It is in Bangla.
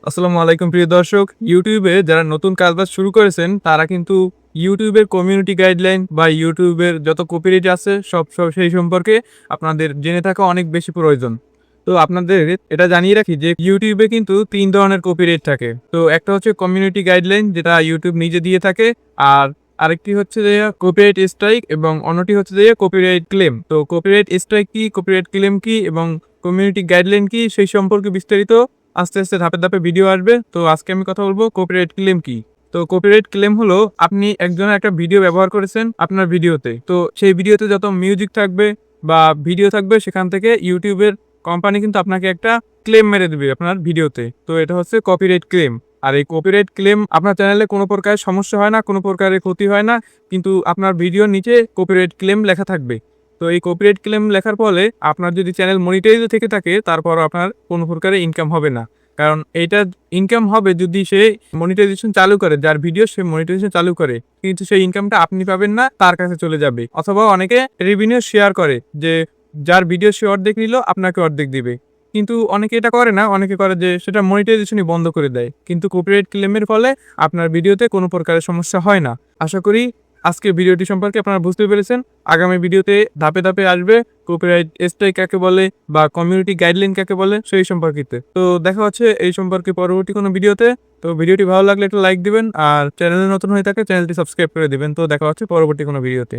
আসসালামু আলাইকুম প্রিয় দর্শক। ইউটিউবে যারা নতুন কাজবাজ শুরু করেছেন তারা কিন্তু ইউটিউবের কমিউনিটি গাইডলাইন বা ইউটিউবের যত কপিরাইট আছে সব সেই সম্পর্কে আপনাদের জেনে থাকা অনেক বেশি প্রয়োজন। তো আপনাদের এটা জানিয়ে রাখি যে ইউটিউবে কিন্তু ৩ ধরনের কপিরাইট থাকে। তো একটা হচ্ছে কমিউনিটি গাইডলাইন যেটা ইউটিউব নিজে দিয়ে থাকে। আর আরেকটি হচ্ছে যে কপিরাইট স্ট্রাইক এবং অন্যটি হচ্ছে যে কপিরাইট ক্লেম। তো কপিরাইট স্ট্রাইক কি, কপিরাইট ক্লেম কি এবং কমিউনিটি গাইডলাইন কি সেই সম্পর্কে বিস্তারিত আস্তে ধাপে ধাপে ভিডিও আসবে। তো আজকে আমি কথা বলবো কপিরাইট ক্লেম কি। তো কপিরাইট ক্লেম হলো আপনি একজনের একটা ভিডিও ব্যবহার করেছেন আপনার ভিডিওতে। তো সেই ভিডিওতে যত মিউজিক থাকবে বা ভিডিও থাকবে সেখান থেকে ইউটিউবের কোম্পানি কিন্তু আপনাকে একটা ক্লেম মেরে দিবে আপনার ভিডিওতে। তো এটা হচ্ছে কপিরাইট ক্লেম। আর এই কপিরাইট ক্লেম আপনার চ্যানেলে কোনো প্রকারের সমস্যা হয় না, কোনো প্রকারের ক্ষতি হয় না। কিন্তু আপনার ভিডিওর নিচে কপিরাইট ক্লেম লেখা থাকবে। তো এই কপিরাইট ক্লেম লেখার ফলে আপনার যদি চ্যানেল মনিটাইজ থেকে থাকে তারপরও আপনার কোনো প্রকারের ইনকাম হবে না। কারণ এইটা ইনকাম হবে যদি সে মনিটাইজেশন চালু করে, যার ভিডিও সে মনিটাইজেশন চালু করে। কিন্তু সেই ইনকামটা আপনি পাবেন না, তার কাছে চলে যাবে। অথবা অনেকে রেভিনিউ শেয়ার করে যে যার ভিডিও সে অর্ধেক নিল আপনাকে অর্ধেক দিবে। কিন্তু অনেকে এটা করে না, অনেকে করে যে সেটা মনিটাইজেশনই বন্ধ করে দেয়। কিন্তু কপিরাইট ক্লেমের ফলে আপনার ভিডিওতে কোনো প্রকারের সমস্যা হয় না। আশা করি আজকের ভিডিওটি সম্পর্কে আপনারা বুঝতে পেরেছেন। আগামী ভিডিওতে ধাপে ধাপে আসবে কপিরাইট স্ট্রাইক কাকে বলে বা কমিউনিটি গাইডলাইন কাকে বলে সেই সম্পর্কিত। তো দেখা হচ্ছে এই সম্পর্কে পরবর্তী কোনো ভিডিওতে। তো ভিডিওটি ভালো লাগলে একটা লাইক দিবেন আর চ্যানেলে নতুন হয়ে থাকে চ্যানেলটি সাবস্ক্রাইব করে দিবেন। তো দেখা হচ্ছে পরবর্তী কোনো ভিডিওতে।